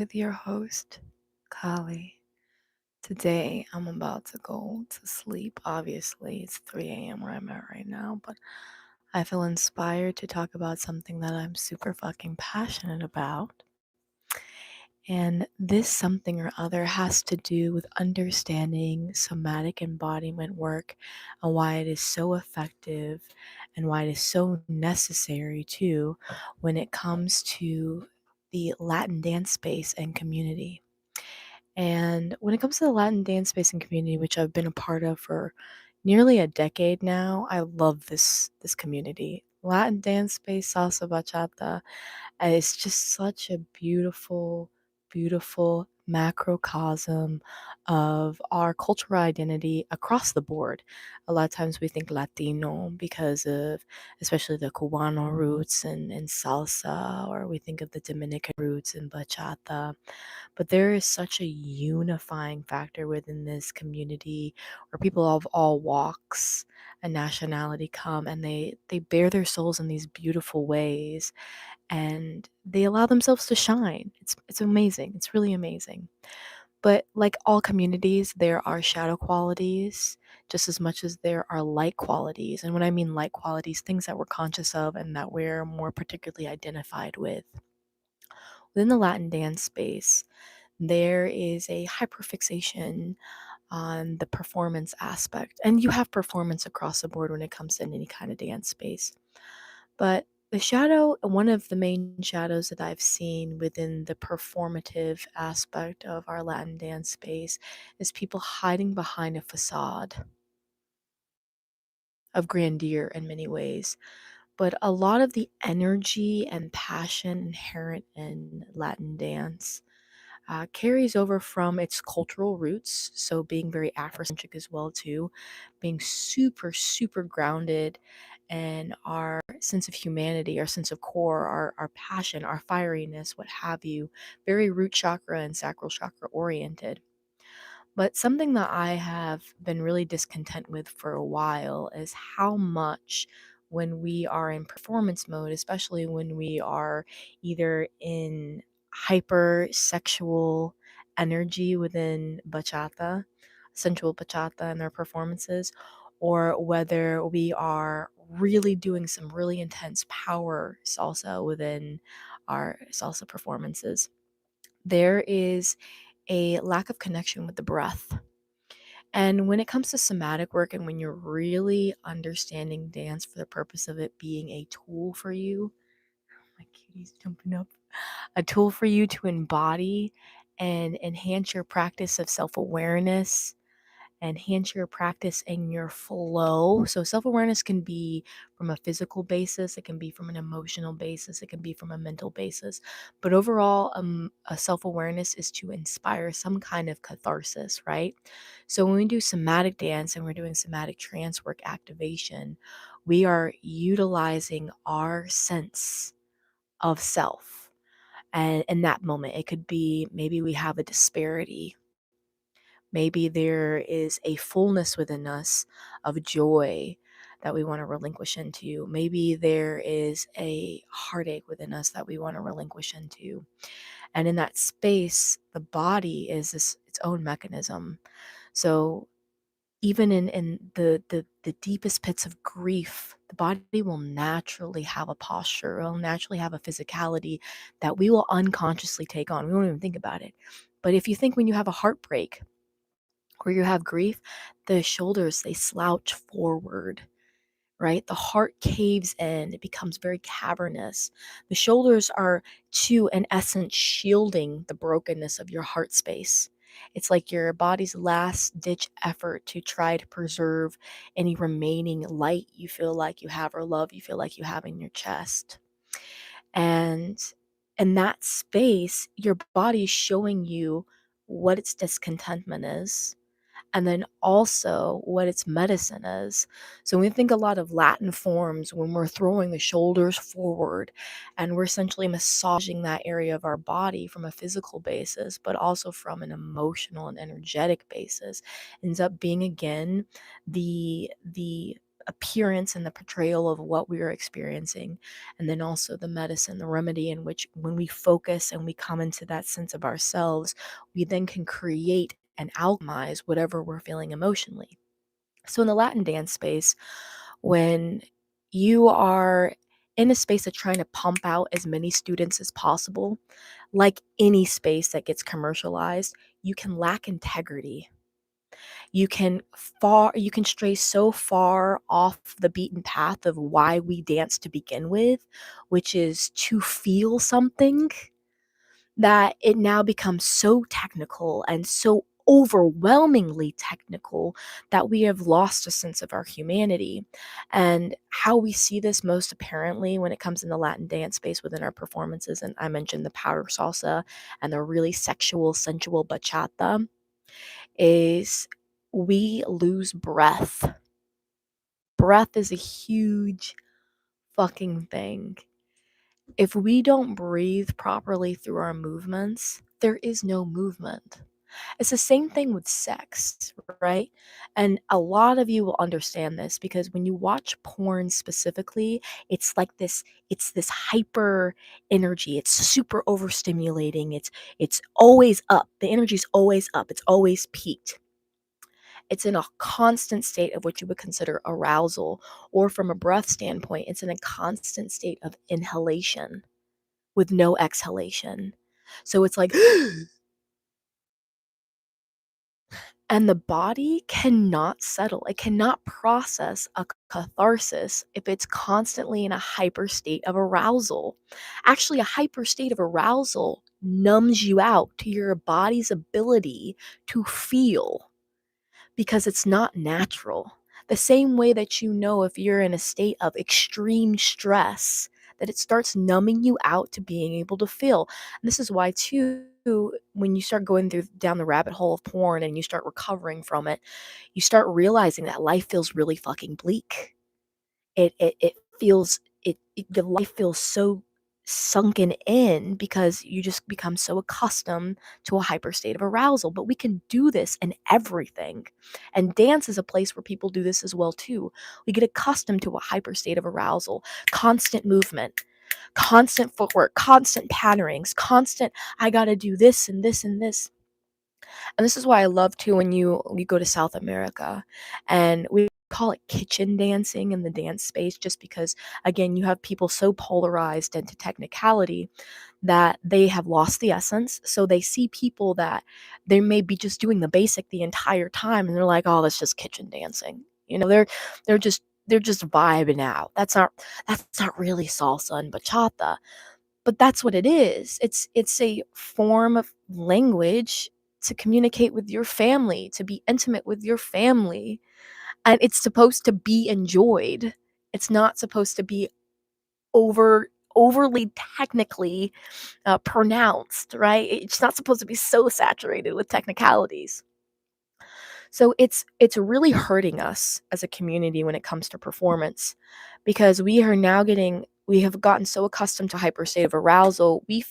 with your host, Kali. Today, I'm about to go to sleep. Obviously, it's 3 a.m. where I'm at right now, but I feel inspired to talk about something that I'm super fucking passionate about. And this something or other has to do with understanding somatic embodiment work and why it is so effective and why it is so necessary too when it comes to the Latin dance space and community. And when it comes to the Latin dance space and community, which I've been a part of for nearly a decade now, I love this community. Latin dance space, salsa, bachata, and it's just such a beautiful, beautiful macrocosm of our cultural identity across the board. A lot of times we think Latino because of especially the Cubano roots and salsa, or we think of the Dominican roots in bachata. But there is such a unifying factor within this community where people of all walks and nationality come and they bear their souls in these beautiful ways and they allow themselves to shine. It's amazing. It's really amazing. But like all communities, there are shadow qualities just as much as there are light qualities. And when I mean light qualities, things that we're conscious of and that we're more particularly identified with. Within the Latin dance space, there is a hyperfixation on the performance aspect. And you have performance across the board when it comes to any kind of dance space. But the shadow, one of the main shadows that I've seen within the performative aspect of our Latin dance space is people hiding behind a facade of grandeur in many ways. But a lot of the energy and passion inherent in Latin dance carries over from its cultural roots. So being very Afrocentric as well too, being super super grounded, and our sense of humanity, our sense of core, our passion, our fieriness, what have you, very root chakra and sacral chakra oriented. But something that I have been really discontent with for a while is how much when we are in performance mode, especially when we are either in hyper sexual energy within bachata, sensual bachata and their performances, or whether we are really doing some really intense power salsa within our salsa performances. There is a lack of connection with the breath. And when it comes to somatic work and when you're really understanding dance for the purpose of it being a tool for you, my cutie's jumping up, a tool for you to embody and enhance your practice of self awareness, enhance your practice and your flow. So, self awareness can be from a physical basis, it can be from an emotional basis, it can be from a mental basis. But overall, a self awareness is to inspire some kind of catharsis, right? So, when we do somatic dance and we're doing somatic trance work activation, we are utilizing our sense of self. And in that moment, it could be maybe we have a disparity. Maybe there is a fullness within us of joy that we want to relinquish into. Maybe there is a heartache within us that we want to relinquish into. And in that space, the body is its own mechanism. So even in the deepest pits of grief, the body will naturally have a posture, it will naturally have a physicality that we will unconsciously take on. We won't even think about it. But if you think when you have a heartbreak, or you have grief, the shoulders, they slouch forward, right? The heart caves in, it becomes very cavernous. The shoulders are, to in essence, shielding the brokenness of your heart space. It's like your body's last ditch effort to try to preserve any remaining light you feel like you have or love you feel like you have in your chest. And in that space, your body is showing you what its discontentment is, and then also what its medicine is. So when we think a lot of Latin forms, when we're throwing the shoulders forward and we're essentially massaging that area of our body from a physical basis, but also from an emotional and energetic basis, ends up being again the appearance and the portrayal of what we are experiencing, and then also the medicine, the remedy, in which when we focus and we come into that sense of ourselves, we then can create and alchemize whatever we're feeling emotionally. So in the Latin dance space, when you are in a space of trying to pump out as many students as possible, like any space that gets commercialized, you can lack integrity. You can stray so far off the beaten path of why we dance to begin with, which is to feel something, that it now becomes so technical and so overwhelmingly technical that we have lost a sense of our humanity. And how we see this most apparently when it comes in the Latin dance space within our performances, and I mentioned the powder salsa and the really sexual, sensual bachata, is we lose breath. Breath is a huge fucking thing. If we don't breathe properly through our movements, there is no movement. It's the same thing with sex, right? And a lot of you will understand this because when you watch porn specifically, it's this hyper energy. It's super overstimulating. It's always up. The energy's always up. It's always peaked. It's in a constant state of what you would consider arousal, or from a breath standpoint, it's in a constant state of inhalation with no exhalation. So it's like, and the body cannot settle. It cannot process a catharsis if it's constantly in a hyper state of arousal. Actually, a hyper state of arousal numbs you out to your body's ability to feel, because it's not natural. The same way that you know if you're in a state of extreme stress, that it starts numbing you out to being able to feel. And this is why, too, when you start going through down the rabbit hole of porn and you start recovering from it, you start realizing that life feels really fucking bleak. It feels the life feels so sunken in because you just become so accustomed to a hyper state of arousal. But we can do this in everything. And dance is a place where people do this as well too. We get accustomed to a hyper state of arousal, constant movement, constant footwork, constant patterns, constant I got to do this and this and this. And this is why I love too when you go to South America, and we call it kitchen dancing in the dance space, just because again you have people so polarized into technicality that they have lost the essence. So they see people that they may be just doing the basic the entire time, and they're like, oh, that's just kitchen dancing. They're just vibing out. That's not really salsa and bachata, but that's what it is. It's a form of language to communicate with your family, to be intimate with your family, and it's supposed to be enjoyed. It's not supposed to be overly technically pronounced, right? It's not supposed to be so saturated with technicalities. So it's really hurting us as a community when it comes to performance, because we have gotten so accustomed to hyper state of arousal, we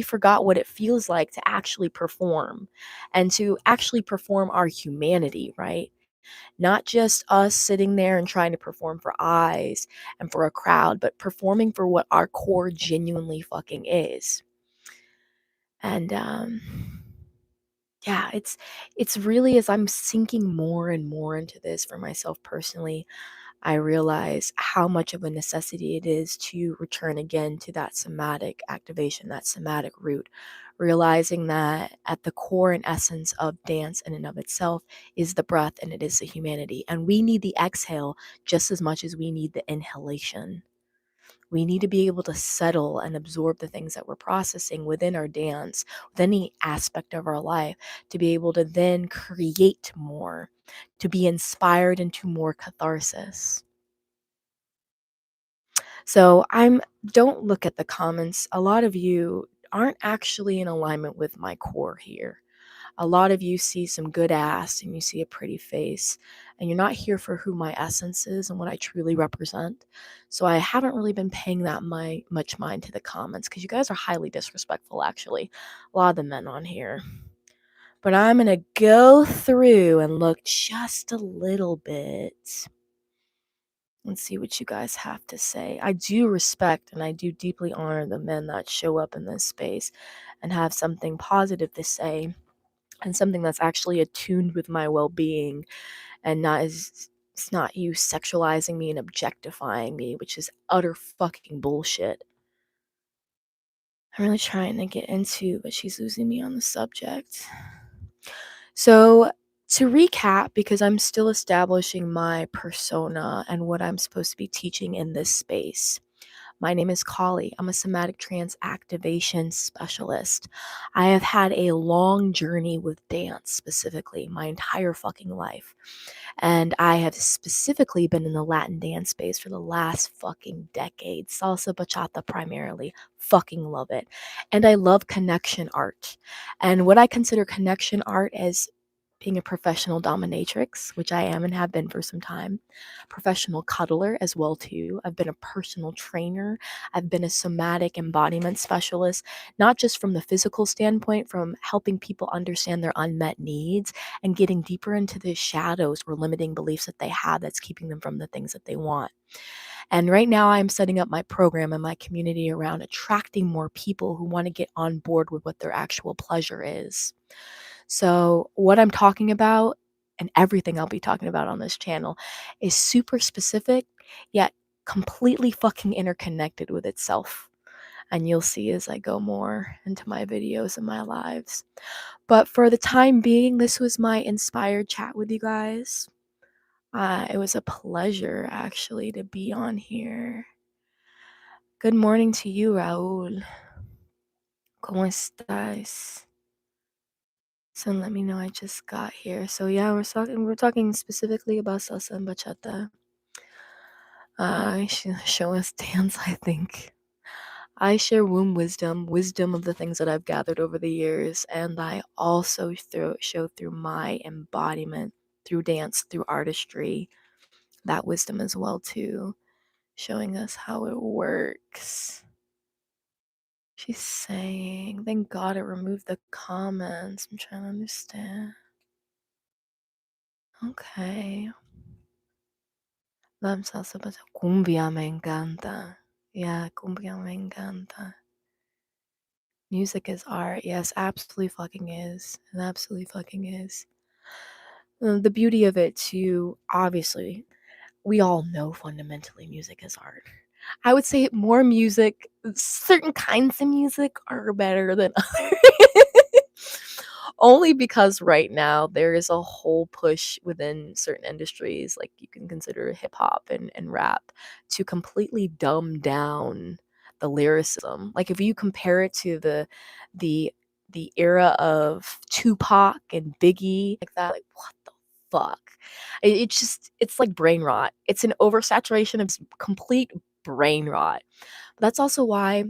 forgot what it feels like to actually perform, and to actually perform our humanity, right? Not just us sitting there and trying to perform for eyes and for a crowd, but performing for what our core genuinely fucking is. And yeah, it's really, as I'm sinking more and more into this for myself personally, I realize how much of a necessity it is to return again to that somatic activation, that somatic root, realizing that at the core and essence of dance in and of itself is the breath, and it is the humanity. And we need the exhale just as much as we need the inhalation. We need to be able to settle and absorb the things that we're processing within our dance, with any aspect of our life, to be able to then create more, to be inspired into more catharsis. So don't look at the comments. A lot of you aren't actually in alignment with my core here. A lot of you see some good ass and you see a pretty face, and you're not here for who my essence is and what I truly represent. So I haven't really been paying that much mind to the comments, because you guys are highly disrespectful, actually. A lot of the men on here. But I'm going to go through and look just a little bit Let's see what you guys have to say. I do respect and I do deeply honor the men that show up in this space and have something positive to say and something that's actually attuned with my well-being and not is it's not you sexualizing me and objectifying me, which is utter fucking bullshit. I'm really trying to get into, but she's losing me on the subject. So, to recap, because I'm still establishing my persona and what I'm supposed to be teaching in this space. My name is Kali. I'm a somatic trance activation specialist. I have had a long journey with dance, specifically, my entire fucking life. And I have specifically been in the Latin dance space for the last fucking decade. Salsa, bachata primarily. Fucking love it. And I love connection art. And what I consider connection art as being a professional dominatrix, which I am and have been for some time, professional cuddler as well too. I've been a personal trainer. I've been a somatic embodiment specialist, not just from the physical standpoint, from helping people understand their unmet needs and getting deeper into the shadows or limiting beliefs that they have that's keeping them from the things that they want. And right now, I'm setting up my program and my community around attracting more people who want to get on board with what their actual pleasure is. So, what I'm talking about and everything I'll be talking about on this channel is super specific, yet completely fucking interconnected with itself. And you'll see as I go more into my videos and my lives. But for the time being, this was my inspired chat with you guys. It was a pleasure actually to be on here. Good morning to you, Raul. ¿Cómo estás? So let me know I just got here. So yeah, we're talking specifically about salsa and bachata. I should show us dance, I think. I share womb wisdom of the things that I've gathered over the years, and I also show through my embodiment, through dance, through artistry, that wisdom as well too, showing us how it works. She's saying, thank God it removed the comments. I'm trying to understand. Okay. Love salsa, but cumbia me encanta. Yeah, cumbia me encanta. Music is art. Yes, absolutely fucking is. It absolutely fucking is. The beauty of it, too, obviously, we all know fundamentally music is art. I would say more music, certain kinds of music are better than others. Only because right now there is a whole push within certain industries, like you can consider hip hop and rap, to completely dumb down the lyricism. Like if you compare it to the the era of Tupac and Biggie, like that, like what the fuck? It's just it's like brain rot. It's an oversaturation of complete brain rot. But that's also why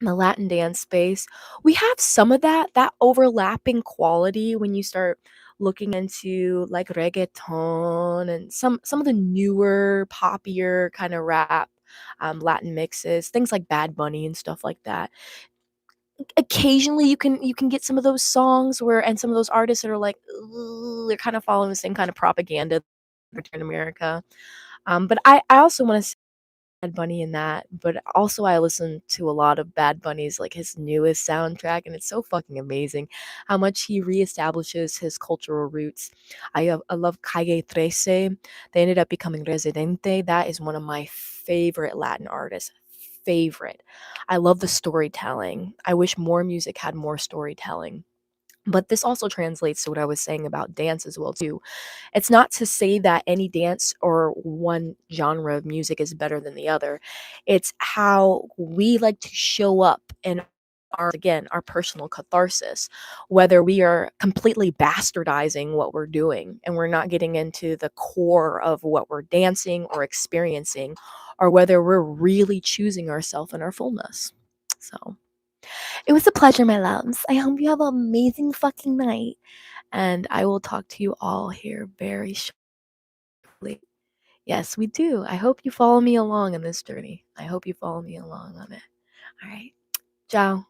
the Latin dance space, we have some of that overlapping quality when you start looking into, like, reggaeton and some of the newer, poppier kinda rap, Latin mixes, things like Bad Bunny and stuff like that. Occasionally, you can get some of those songs where and some of those artists that are like, "Ooh," they're kinda following the same kind of propaganda in America. But I also wanna Bad Bunny in that, but also I listen to a lot of Bad Bunny's, like, his newest soundtrack, and it's so fucking amazing how much he reestablishes his cultural roots. I love Calle 13. They ended up becoming Residente. That is one of my favorite Latin artists. Favorite. I love the storytelling. I wish more music had more storytelling. But this also translates to what I was saying about dance as well too. It's not to say that any dance or one genre of music is better than the other. It's how we like to show up in our, again, our personal catharsis, whether we are completely bastardizing what we're doing and we're not getting into the core of what we're dancing or experiencing, or whether we're really choosing ourselves in our fullness. So it was a pleasure, my loves. I hope you have an amazing fucking night. And I will talk to you all here very shortly. Yes, we do. I hope you follow me along in this journey. I hope you follow me along on it. All right. Ciao.